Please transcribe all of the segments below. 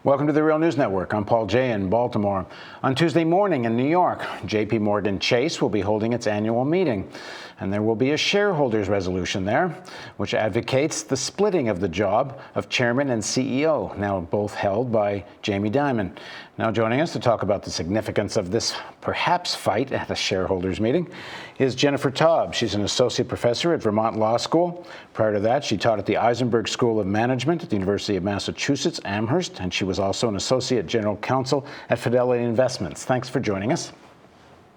Welcome to the Real News Network. I'm Paul Jay in Baltimore. On Tuesday morning in New York, JP Chase will be holding its annual meeting. And there will be a shareholders resolution there, which advocates the splitting of the job of chairman and CEO, now both held by Jamie Dimon. Now joining us to talk about the significance of this perhaps fight at a shareholders meeting is Jennifer Taub. She's an associate professor at Vermont Law School. Prior to that, she taught at the Eisenberg School of Management at the University of Massachusetts, Amherst, and she was also an associate general counsel at Fidelity Investments. Thanks for joining us.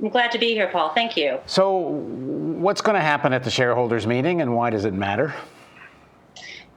I'm glad to be here, Paul. Thank you. So what's going to happen at the shareholders meeting, and why does it matter?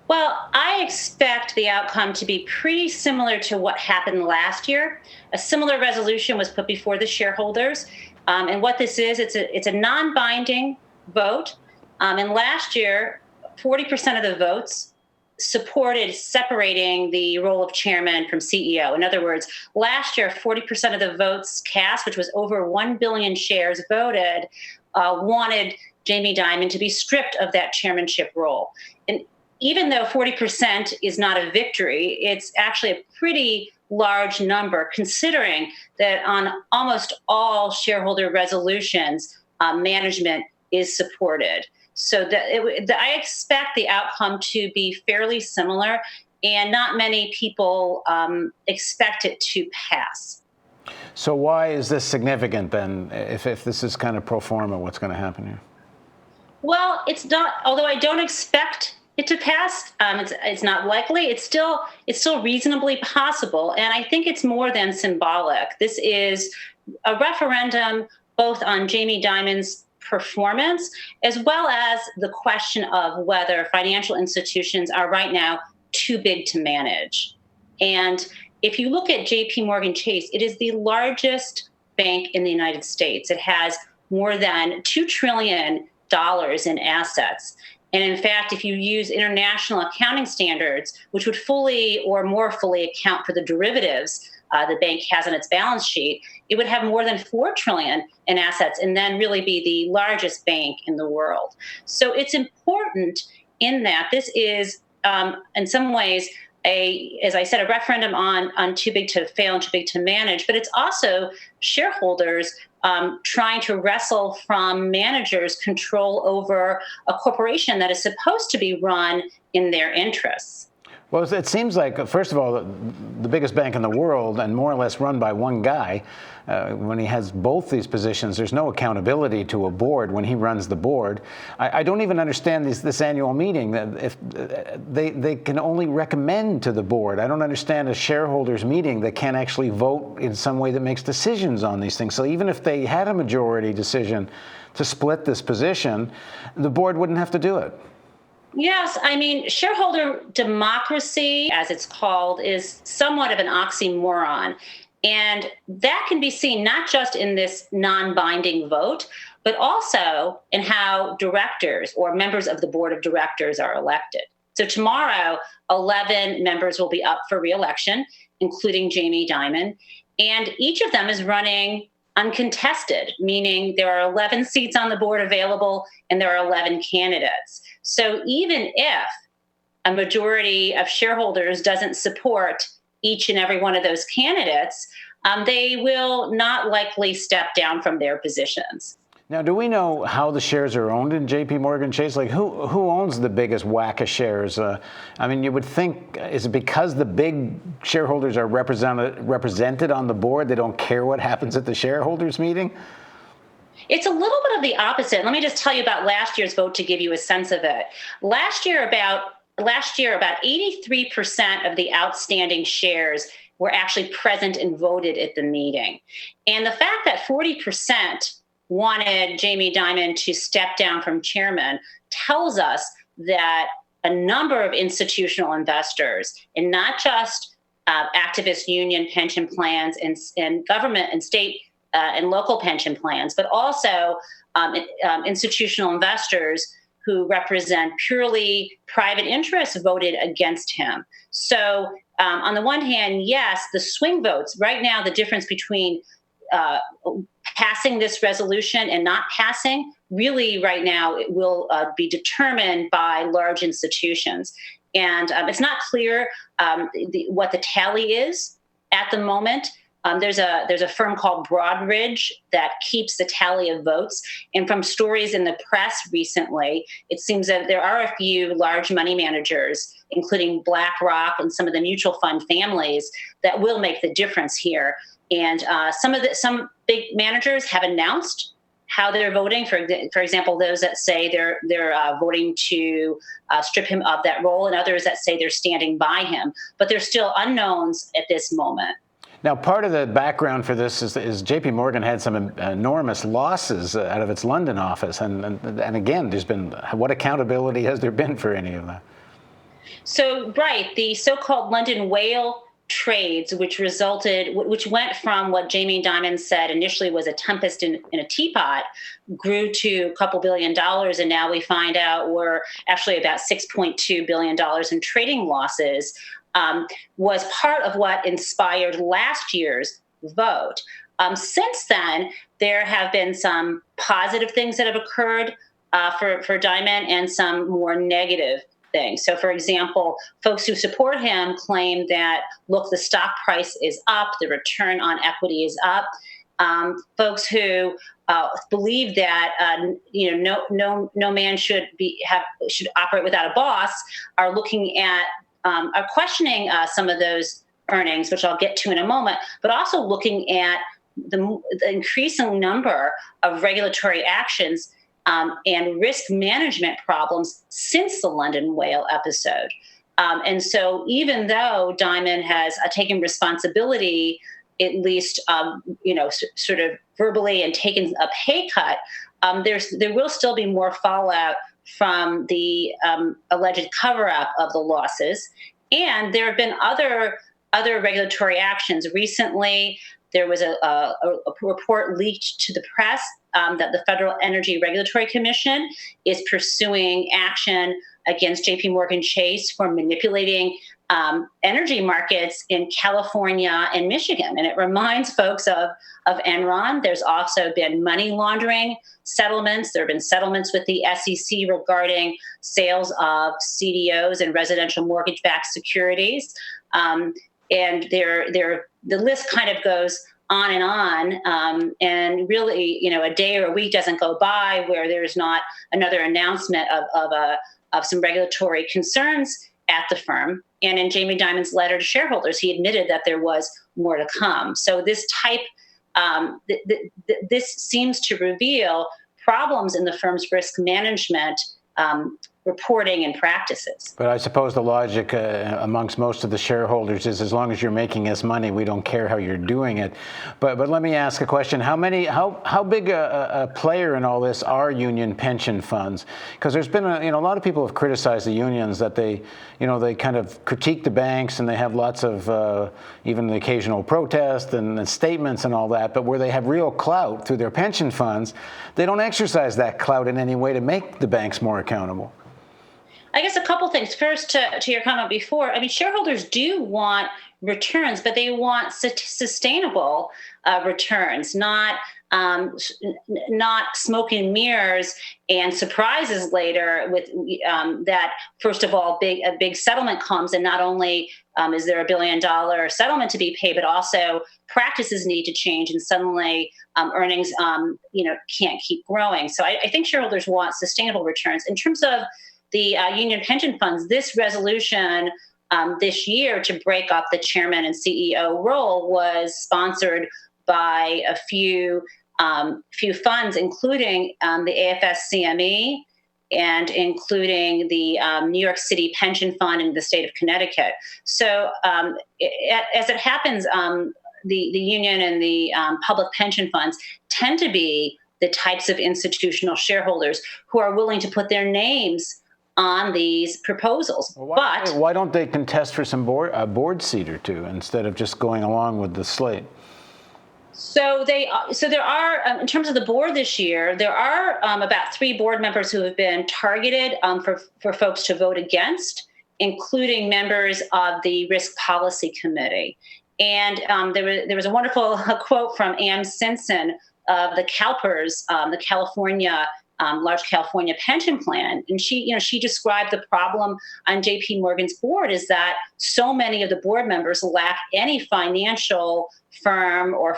Well, I expect the outcome to be pretty similar to what happened last year. A similar resolution was put before the shareholders. And what this is, it's a non-binding vote. And last year, 40% of the votes supported separating the role of chairman from CEO. In other words, last year, 40% of the votes cast, which was over 1 billion shares voted, wanted Jamie Dimon to be stripped of that chairmanship role. And even though 40% is not a victory, it's actually a pretty large number, considering that on almost all shareholder resolutions, management is supported. So I expect the outcome to be fairly similar, and not many people expect it to pass. So why is this significant then? If this is kind of pro forma, what's going to happen here? Well, it's not. Although I don't expect it to pass, it's not likely. It's still reasonably possible, and I think it's more than symbolic. This is a referendum both on Jamie Dimon's performance, as well as the question of whether financial institutions are right now too big to manage. And if you look at JP Chase, it is the largest bank in the United States. It has more than $2 trillion in assets. And in fact, if you use international accounting standards, which would fully or more fully account for the derivatives the bank has on its balance sheet, it would have more than $4 trillion in assets and then really be the largest bank in the world. So it's important in that this is, in some ways, as I said, a referendum on too big to fail and too big to manage, but it's also shareholders trying to wrestle from managers' control over a corporation that is supposed to be run in their interests. Well, it seems like, first of all, the biggest bank in the world and more or less run by one guy. When he has both these positions, there's no accountability to a board when he runs the board. I don't even understand this annual meeting, that if they can only recommend to the board. I don't understand a shareholders meeting that can't actually vote in some way that makes decisions on these things. So even if they had a majority decision to split this position, the board wouldn't have to do it. Yes, I mean, shareholder democracy, as it's called, is somewhat of an oxymoron. And that can be seen not just in this non-binding vote, but also in how directors or members of the board of directors are elected. So tomorrow, 11 members will be up for re-election, including Jamie Dimon. And each of them is running uncontested, meaning there are 11 seats on the board available and there are 11 candidates. So even if a majority of shareholders doesn't support each and every one of those candidates, they will not likely step down from their positions. Now, do we know how the shares are owned in JP Chase? Like, who owns the biggest whack of shares? I mean, you would think, is it because the big shareholders are represented on the board, they don't care what happens at the shareholders meeting? It's a little bit of the opposite. Let me just tell you about last year's vote to give you a sense of it. Last year, about 83% of the outstanding shares were actually present and voted at the meeting. And the fact that 40% wanted Jamie Dimon to step down from chairman tells us that a number of institutional investors, and not just activist union pension plans and government and state and local pension plans, but also institutional investors who represent purely private interests voted against him. So on the one hand, yes, the swing votes, right now the difference between passing this resolution and not passing, really right now it will be determined by large institutions. And it's not clear what the tally is at the moment. There's a firm called Broadridge that keeps the tally of votes. And from stories in the press recently, it seems that there are a few large money managers, including BlackRock and some of the mutual fund families, that will make the difference here. And some big managers have announced how they're voting. For example, those that say they're voting to strip him of that role, and others that say they're standing by him. But there's still unknowns at this moment. Now, part of the background for this is J.P. Morgan had some enormous losses out of its London office. And again, what accountability has there been for any of that? So, right, the so-called London whale trades, which went from what Jamie Dimon said initially was a tempest in a teapot, grew to a couple $2 billion, and now we find out we're actually about $6.2 billion in trading losses, was part of what inspired last year's vote. Since then, there have been some positive things that have occurred for Dimon and some more negative things. So, for example, folks who support him claim that, look, the stock price is up, the return on equity is up. Folks who believe that no man should operate without a boss are looking at are questioning some of those earnings, which I'll get to in a moment, but also looking at the increasing number of regulatory actions and risk management problems since the London whale episode. And so even though Dimon has taken responsibility, at least sort of verbally, and taken a pay cut, there will still be more fallout from the alleged cover-up of the losses. And there have been other regulatory actions. Recently, there was a report leaked to the press that the Federal Energy Regulatory Commission is pursuing action against J.P. Morgan Chase for manipulating energy markets in California and Michigan. And it reminds folks of Enron. There's also been money laundering settlements. There have been settlements with the SEC regarding sales of CDOs and residential mortgage-backed securities. And the list kind of goes on and on. And really, a day or a week doesn't go by where there's not another announcement of some regulatory concerns at the firm. And in Jamie Dimon's letter to shareholders, he admitted that there was more to come. So this this seems to reveal problems in the firm's risk management reporting and practices. But I suppose the logic amongst most of the shareholders is, as long as you're making us money, we don't care how you're doing it. But let me ask a question: how big a player in all this are union pension funds? Because there's been a lot of people have criticized the unions that they kind of critique the banks, and they have lots of even the occasional protest and statements and all that. But where they have real clout through their pension funds, they don't exercise that clout in any way to make the banks more accountable. I guess a couple things. First, to your comment before, shareholders do want returns, but they want sustainable returns, not smoke and mirrors and surprises later with that. First of all, a big settlement comes, and not only is there $1 billion settlement to be paid, but also practices need to change, and suddenly earnings can't keep growing. So I think shareholders want sustainable returns. In terms of the union pension funds, this resolution this year to break up the chairman and CEO role was sponsored by a few funds, including the AFS-CME and including the New York City Pension Fund in the state of Connecticut. So as it happens, the union and the public pension funds tend to be the types of institutional shareholders who are willing to put their names on these proposals. Why don't they contest for some board seat or two instead of just going along with the slate? So there are, in terms of the board this year, there are about 3 board members who have been targeted for folks to vote against, including members of the Risk Policy Committee. And there was a wonderful quote from Ann Simpson of the CalPERS, the California large California pension plan. And she described the problem on JP Morgan's board is that so many of the board members lack any financial firm or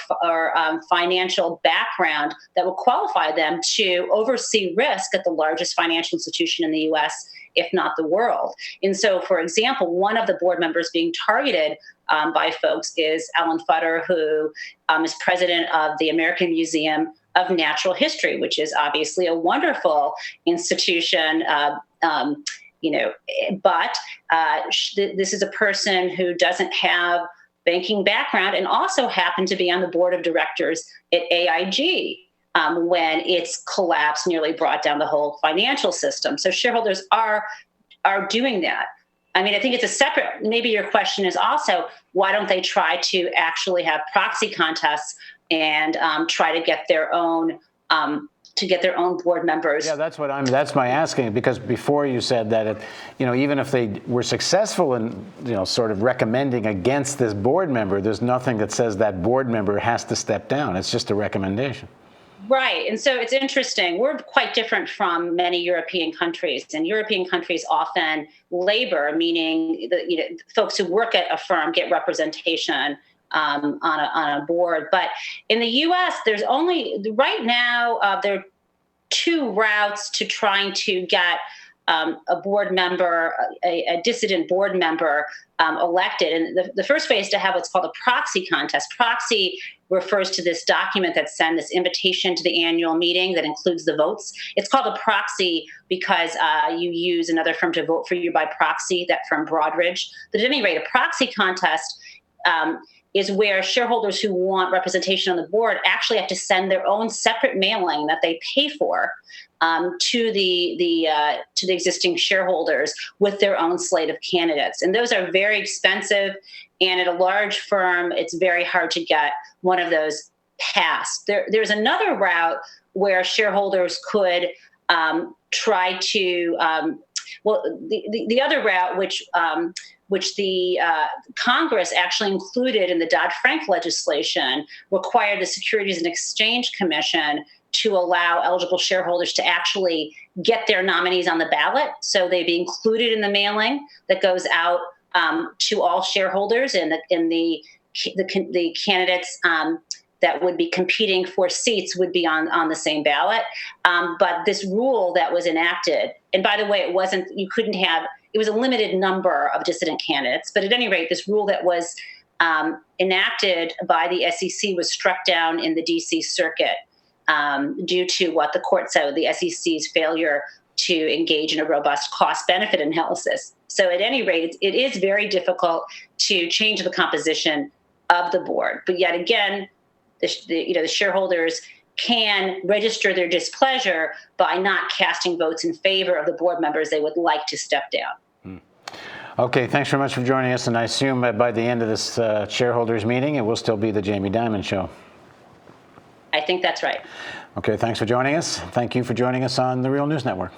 financial background that will qualify them to oversee risk at the largest financial institution in the U.S., if not the world. And so, for example, one of the board members being targeted by folks is Ellen Futter, who is president of the American Museum of Natural History, which is obviously a wonderful institution. But this is a person who doesn't have banking background and also happened to be on the board of directors at AIG when its collapse nearly brought down the whole financial system. So shareholders are doing that. I mean, I think it's a separate, maybe your question is also, why don't they try to actually have proxy contests and try to get their own board members? Yeah, that's my asking, because before you said that, even if they were successful in, sort of recommending against this board member, there's nothing that says that board member has to step down. It's just a recommendation. Right. And so it's interesting. We're quite different from many European countries. And European countries often labor, meaning folks who work at a firm get representation on a board. But in the U.S., there's only right now there are two routes to trying to get a board member, a dissident board member elected. And the first way is to have what's called a proxy contest. Proxy refers to this document that sends this invitation to the annual meeting that includes the votes. It's called a proxy because you use another firm to vote for you by proxy, that firm Broadridge. But at any rate, a proxy contest is where shareholders who want representation on the board actually have to send their own separate mailing that they pay for to the existing shareholders with their own slate of candidates. And those are very expensive. And at a large firm, it's very hard to get one of those passed. There's another route where shareholders could try to, the other route, which the Congress actually included in the Dodd-Frank legislation, required the Securities and Exchange Commission to allow eligible shareholders to actually get their nominees on the ballot. So they'd be included in the mailing that goes out to all shareholders, and the candidates that would be competing for seats would be on the same ballot. But this rule that was enacted, and by the way, it was a limited number of dissident candidates, but at any rate, this rule that was enacted by the SEC was struck down in the DC circuit due to what the court said, the SEC's failure to engage in a robust cost-benefit analysis. So at any rate, it is very difficult to change the composition of the board. But yet again, the shareholders can register their displeasure by not casting votes in favor of the board members they would like to step down. Okay, thanks very much for joining us. And I assume that by the end of this shareholders meeting, it will still be the Jamie Dimon Show. I think that's right. Okay, thanks for joining us. Thank you for joining us on the Real News Network.